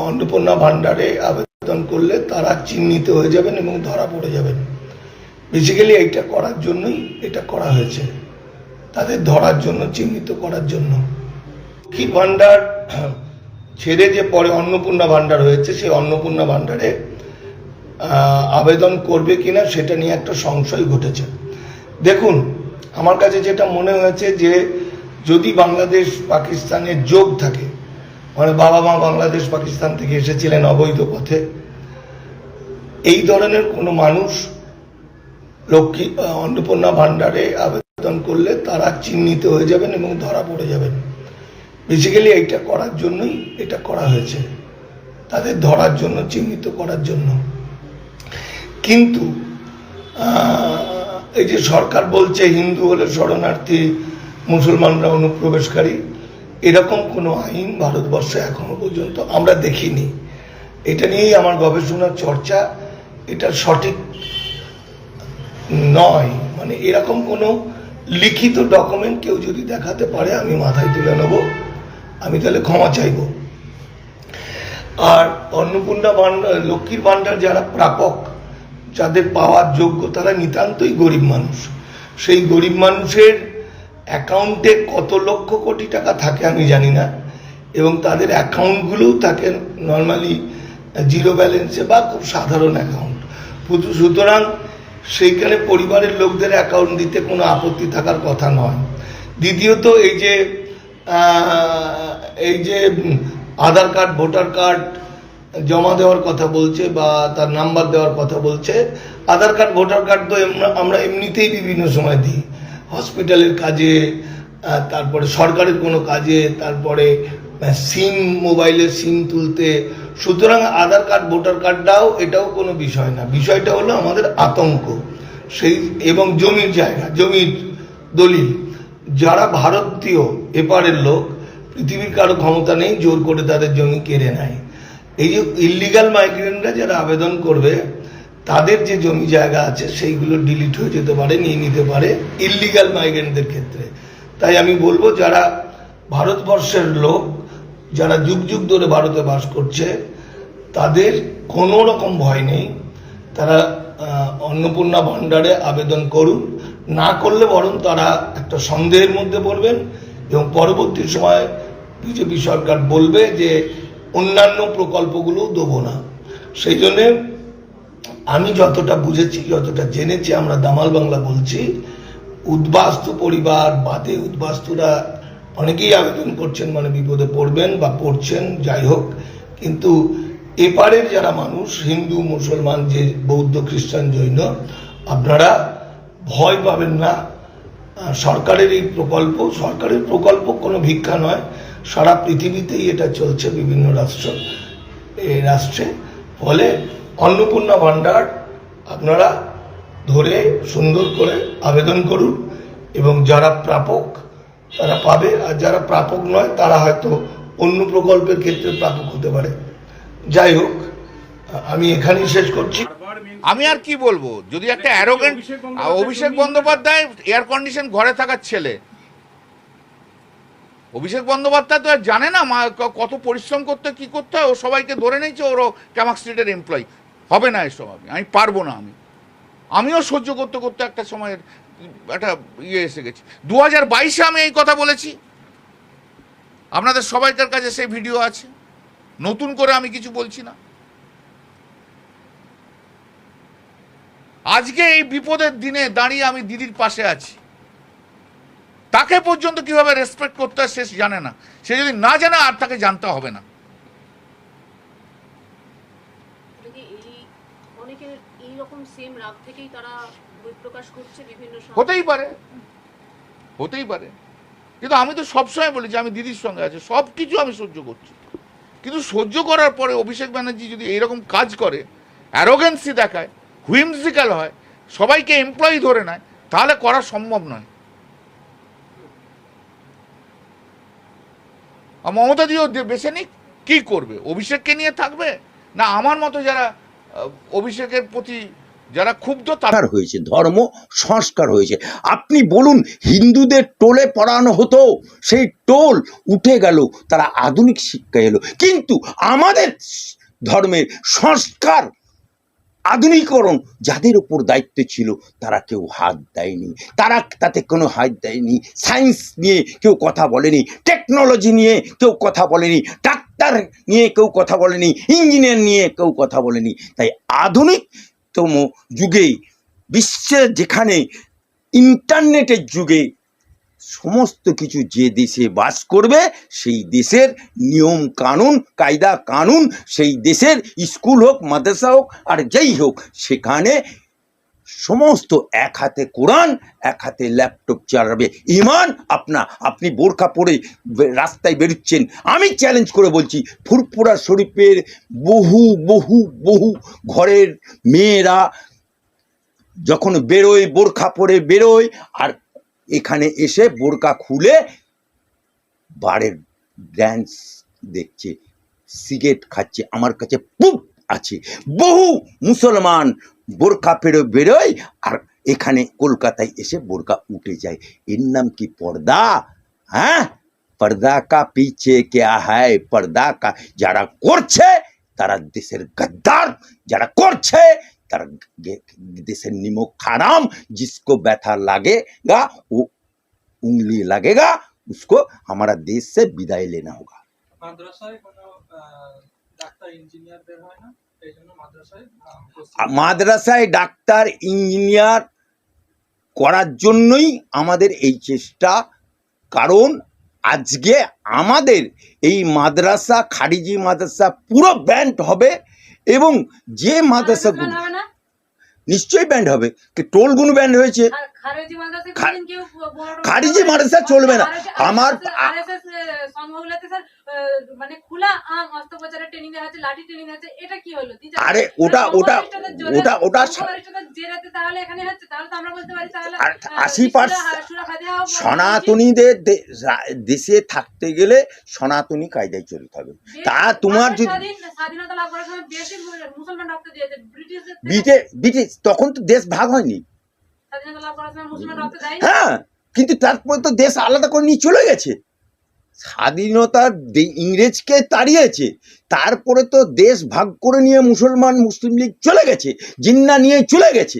অন্নপূর্ণা ভান্ডারে আবেদন করলে তারা চিহ্নিত হয়ে যাবেন এবং ধরা পড়ে যাবেন। বেসিক্যালি এইটা করার জন্যই এটা করা হয়েছে, তাদের ধরার জন্য, চিহ্নিত করার জন্য। কি ভান্ডার ছেড়ে যে পরে অন্নপূর্ণা ভান্ডার হয়েছে, সেই অন্নপূর্ণা ভান্ডারে আবেদন করবে কিনা সেটা নিয়ে একটা সংশয় ঘটেছে। দেখুন, আমার কাছে যেটা মনে হয়েছে যে যদি বাংলাদেশ পাকিস্তানের যোগ থাকে, মানে বাবা মা বাংলাদেশ পাকিস্তান থেকে এসেছিলেন অবৈধ পথে, এই ধরনের কোনো মানুষ লক্ষ্মী অন্নপূর্ণা ভান্ডারে আবেদন করলে তারা চিহ্নিত হয়ে যাবেন এবং ধরা পড়ে যাবেন। বেসিক্যালি এইটা করার জন্যই এটা করা হয়েছে, তাদের ধরার জন্য, চিহ্নিত করার জন্য। কিন্তু এই যে সরকার বলছে হিন্দু হলে শরণার্থী, মুসলমানরা অনুপ্রবেশকারী, এরকম কোনো আইন ভারতবর্ষে এখনো পর্যন্ত আমরা দেখিনি। এটা নিয়েই আমার গবেষণার চর্চা। এটা সঠিক নয়, মানে এরকম কোনো লিখিত ডকুমেন্ট কেউ যদি দেখাতে পারে আমি মাথায় তুলে নেব, আমি তাহলে ক্ষমা চাইব। আর অন্নপূর্ণা ভান্ডার, লক্ষ্মীর ভান্ডার যারা প্রাপক, যাদের পাওয়ার যোগ্য, তারা নিতান্তই গরিব মানুষ। সেই গরিব মানুষের অ্যাকাউন্টে কত লক্ষ কোটি টাকা থাকে আমি জানি না, এবং তাদের অ্যাকাউন্টগুলোও থাকে নর্মালি জিরো ব্যালেন্সে বা খুব সাধারণ অ্যাকাউন্ট। সুতরাং সেইখানে পরিবারের লোকদের অ্যাকাউন্ট দিতে কোনো আপত্তি থাকার কথা নয়। দ্বিতীয়ত এই যে আধার কার্ড, ভোটার কার্ড জমা দেওয়ার কথা বলছে বা তার নাম্বার দেওয়ার কথা বলছে, আধার কার্ড, ভোটার কার্ড তো আমরা এমনিতেই বিভিন্ন সময় দিই, হসপিটালের কাজে, তারপরে সরকারের কোনো কাজে, তারপরে সিম, মোবাইলের সিম তুলতে। সুতরাং আধার কার্ড, ভোটার কার্ডটাও এটাও কোনো বিষয় না। বিষয়টা হলো আমাদের আতঙ্ক সেই, এবং জমির জায়গা, জমির দলিল। যারা ভারতীয় এপারের লোক, পৃথিবীর কারো ক্ষমতা নেই জোর করে তাদের জমি কেড়ে নেয়। এই যে ইললিগাল মাইগ্রেন্টরা যারা আবেদন করবে, তাদের যে জমি জায়গা আছে সেইগুলো ডিলিট হয়ে যেতে পারে, নিয়ে নিতে পারে ইললিগাল মাইগ্রেন্টদের ক্ষেত্রে। তাই আমি বলবো, যারা ভারতবর্ষের লোক, যারা যুগ যুগ ধরে ভারতে বাস করছে, তাদের কোনো রকম ভয় নেই। তারা অন্নপূর্ণা ভান্ডারে আবেদন করুন। না করলে বরং তারা একটা সন্দেহের মধ্যে পড়বেন, এবং পরবর্তী সময় বিজেপি সরকার বলবে যে অন্যান্য প্রকল্পগুলো দেবো না। সেই জন্যে আমি যতটা বুঝেছি, যতটা জেনেছি, আমরা দামাল বাংলা বলছি, উদ্বাস্তু পরিবার বাদে উদ্বাস্তুরা অনেকেই আবেদন করছেন, মানে বিপদে পড়বেন বা পড়ছেন, যাই হোক। কিন্তু এপারের যারা মানুষ, হিন্দু, মুসলমান, যে বৌদ্ধ, খ্রিস্টান, জৈন, আপনারা ভয় পাবেন না। সরকারের এই প্রকল্প, সরকারের প্রকল্প কোনো ভিক্ষা নয়, সারা পৃথিবীতেই এটা চলছে বিভিন্ন রাষ্ট্রে। ফলে অন্নপূর্ণা ভান্ডার আপনারা ধরে সুন্দর করে আবেদন করুন, এবং যারা প্রাপক তারা পাবে, আর যারা প্রাপক নয় তারা হয়তো অন্য প্রকল্পের ক্ষেত্রে প্রাপক হতে পারে। যাই হোক, আমি এখানেই শেষ করছি। আমি আর কি বলবো, যদি একটা arrogant Abhishek Bandyopadhyay air condition ঘরে থাকার ছেলে, অভিষেক বন্দ্যোপাধ্যায় তো আর জানে না কত পরিশ্রম করতে, কি করতে হয়। ও সবাইকে ধরে নিয়েছে ওরও ক্যামাক স্ট্রিটের এমপ্লয়ি। হবে না এসব, আমি পারবো না। আমিও সহ্য করতে করতে একটা সময়ের একটা এসে গেছি। 2022-এ আমি এই কথা বলেছি, আপনাদের সবাইকার কাছে সেই ভিডিও আছে, নতুন করে আমি কিছু বলছি না। আজকে এই বিপদের দিনে দাঁড়িয়ে আমি দিদির পাশে আছি। তাকে পর্যন্ত কিভাবে রেসপেক্ট করতে হয় সে জানে না। সে যদি না জানে, আর তাকে জানতে হবে না। হতেই পারে, কিন্তু আমি তো সবসময় বলি যে আমি দিদির সঙ্গে আছি, সব কিছু আমি সহ্য করছি। কিন্তু সহ্য করার পরে অভিষেক ব্যানার্জি যদি এইরকম কাজ করে, অ্যারোগেন্সি দেখায়, হুইমজিক্যাল হয়, সবাইকে এমপ্লয়ি ধরে নেয়, তাহলে করা সম্ভব নয়। মমতা দিও বেছে নিক, কি করবে? অভিষেককে নিয়ে থাকবে, না আমার মতো যারা অভিষেকের প্রতি যারা ক্ষুব্ধ তাদের সংস্কার হয়েছে, ধর্ম সংস্কার হয়েছে। আপনি বলুন, হিন্দুদের টোলে পড়ানো হতো, সেই টোল উঠে গেল, তারা আধুনিক শিক্ষা এলো। কিন্তু আমাদের ধর্মের সংস্কার আধুনিকরণ যাদের উপর দায়িত্ব ছিল তারা কেউ হাত দেয়নি, তারা তাতে কোনো হাত দেয়নি। সায়েন্স নিয়ে কেউ কথা বলেনি, টেকনোলজি নিয়ে কেউ কথা বলেনি, ডাক্তার নিয়ে কেউ কথা বলেনি, ইঞ্জিনিয়ার নিয়ে কেউ কথা বলেনি। তাই আধুনিকতম যুগে, বিশ্বের যেখানে ইন্টারনেটের যুগে সমস্ত কিছু যে দেশে বাস করবে সেই দেশের নিয়ম কানুন, কায়দা কানুন, সেই দেশের স্কুল হোক, মাদ্রাসা হোক, আর যেই হোক, সেখানে সমস্ত এক হাতে কোরআন, এক হাতে ল্যাপটপ চালাবে। ইমান আপনি বোরখা পরে রাস্তায় বেরোচ্ছেন, আমি চ্যালেঞ্জ করে বলছি, ফুরফুরা শরীফের বহু বহু বহু ঘরের মেয়েরা যখন বেরোয়, বোরখা পরে বেরোয়, আর এখানে এসে বোরকা খুলে বারের ড্যান্স দেখছে, সিগারেট খাচ্ছে। আমার কাছে প্রুফ আছে, বহু মুসলমান বোরকা পরে বেরোয় আর এখানে কলকাতায় এসে বোরকা উঠে যায়। এর নাম কি পর্দা? হ্যাঁ, পর্দা কা পিছে क्या है, পর্দা কা যারা করছে তারা দেশের গদ্দার, যারা করছে তারা देशर निमक हराम। जिसको बैठा लगेगा वो उंगली लगेगा, उसको हमारा देश से विदाई लेना होगा। মাদ্রাসায় কোনো ডাক্তার ইঞ্জিনিয়ার বের হয় না, এই জন্য মাদ্রাসায় মাদ্রাসায় ডাক্তার ইঞ্জিনিয়ার করার জন্যই আমাদের এই চেষ্টা। কারণ আজকে আমাদের এই মাদ্রাসা, খারিজি মাদ্রাসা পুরো ব্যান্ড হবে, এবং যে মাদ্রাসাগুলো নিশ্চয়ই ব্যান্ড হবে, টোলগুলো ব্যান্ড হয়েছে। খারিজি মাদ্রাসা চলবে না। আমার আরে ওটা ওটা ওটা ওটা 80% সনাতনীদের দেশে থাকতে গেলে সনাতনী কায়দায় চলতে হবে। তা তোমার যদি ব্রিটিশ তখন তো দেশ ভাগ হয়নি, হ্যাঁ, কিন্তু তারপরে তো দেশ আলাদা করে নিয়ে চলে গেছে। স্বাধীনতার ইংরেজকে তাড়িয়েছে, তারপরে তো দেশ ভাগ করে নিয়ে মুসলিম লীগ চলে গেছে, জিন্না নিয়ে চলে গেছে।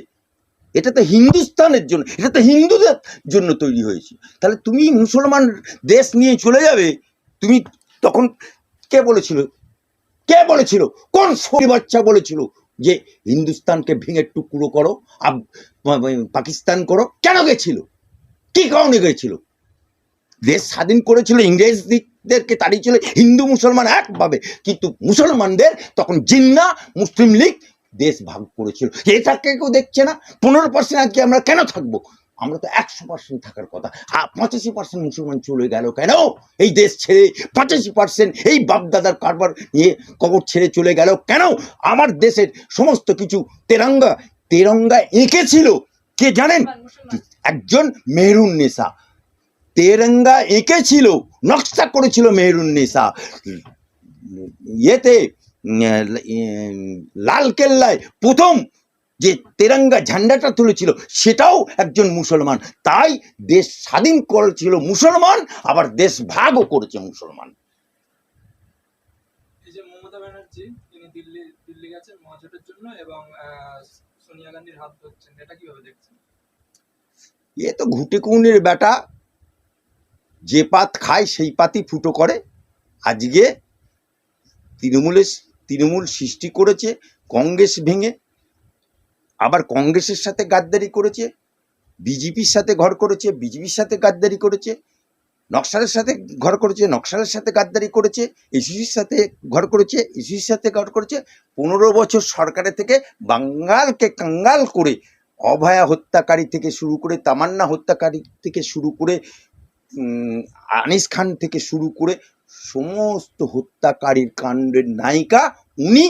এটা তো হিন্দুস্তানের জন্য, এটা তো হিন্দুদের জন্য তৈরি হয়েছে। তাহলে তুমি মুসলমান দেশ নিয়ে চলে যাবে, তুমি তখন কে বলেছিল, কে বলেছিল, কোন সরি বাচ্চা বলেছিল যে হিন্দুস্তানকে ভেঙে টুকরো করো, পাকিস্তান করো? কেন গেছিল, কি কারণে গেছিল? দেশ স্বাধীন করেছিল, ইংরেজদেরকে তাড়িয়েছিল হিন্দু মুসলমান একভাবে, কিন্তু মুসলমানদের তখন জিন্না মুসলিম লীগ দেশ ভাগ করেছিল। এটাকে কেউ দেখছে না। 15% আজকে আমরা কেন থাকবো? আমরা তো 100% থাকার কথা। 85% মুসলমান চলে গেল কেন এই দেশ ছেড়ে? 85% এই বাপদাদার কারবার নিয়ে কবর ছেড়ে চলে গেল কেন? আমার দেশের সমস্ত কিছু তেরঙ্গা এঁকেছিল কে জানেন? একজন মেহরুন্নেসা তেরঙ্গা এঁকেছিল, নকশা করেছিল মেহরুন্নেসা। ইয়েতে লালকেল্লায় প্রথম যে তেরঙ্গা ঝান্ডাটা তুলেছিল সেটাও একজন মুসলমান। তাই দেশ স্বাধীন করেছিল মুসলমান, আবার দেশ ভাগও করেছে মুসলমান। এই যে মমতা ব্যানার্জি তিনি দিল্লি গেছেন মহাজোটের জন্য এবং সোনিয়া গান্ধীর হাত ধরছেন, এটা কিভাবে দেখছেন? এ তো ঘুটে কুনের বেটা, যে পাত খায় সেই পাতই ফুটো করে। আজকে তৃণমূল সৃষ্টি করেছে কংগ্রেস ভেঙে, আবার কংগ্রেসের সাথে গাদ্দারি করেছে, বিজেপির সাথে ঘর করেছে, বিজেপির সাথে গাদ্দারি করেছে, নকশালের সাথে ঘর করেছে, নকশালের সাথে গাদ্দারি করেছে, এসিসির সাথে ঘর করেছে, এসিসির সাথে ঘর করেছে। 15 বছর সরকারের থেকে বাঙ্গালকে কাঙ্গাল করে, অভয়া হত্যাকারী থেকে শুরু করে, তামান্না হত্যাকারী থেকে শুরু করে, আনিস খান থেকে শুরু করে সমস্ত হত্যাকারীর কাণ্ডের নায়িকা উনি।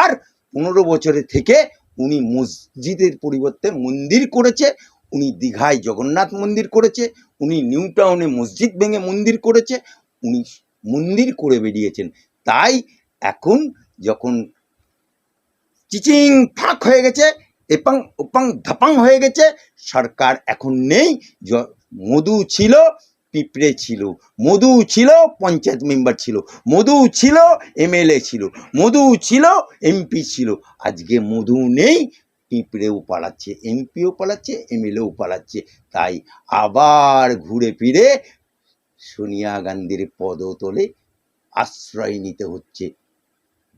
আর 15 বছরের থেকে উনি মসজিদের পরিবর্তে মন্দির করেছে, উনি দীঘায় জগন্নাথ মন্দির করেছে, উনি নিউ টাউনে মসজিদ ভেঙে মন্দির করেছে, উনি মন্দির করে বেরিয়েছেন। তাই এখন যখন চিচিং ফাঁক হয়ে গেছে, এপাং ওপাং ধাপাং হয়ে গেছে, সরকার এখন নেই। মধু ছিল, পিঁপড়ে ছিল, মধু ছিল, পঞ্চায়েত মেম্বার ছিল, মধু ছিল, এমএলএ ছিল, মধু ছিল, এমপি ছিল। আজকে মধু নেই, পিঁপড়েও পালাচ্ছে, এমপিও পালাচ্ছে, এমএলএও পালাচ্ছে। তাই আবার ঘুরে ফিরে সোনিয়া গান্ধীর পদতলে আশ্রয় নিতে হচ্ছে।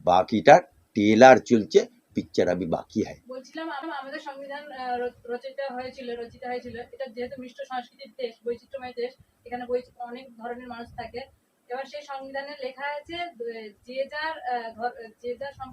বাকিটা টেলার চলছে, পিকচার আবি বাকি হয়। বলছিলাম আমাদের সংবিধান রচিত হয়েছিল এটা যেহেতু মিশ্র সংস্কৃতির দেশ, বৈচিত্র্যময় দেশ, এখানে অনেক ধরনের মানুষ থাকে। এবার সেই সংবিধানে লেখা আছে যে যার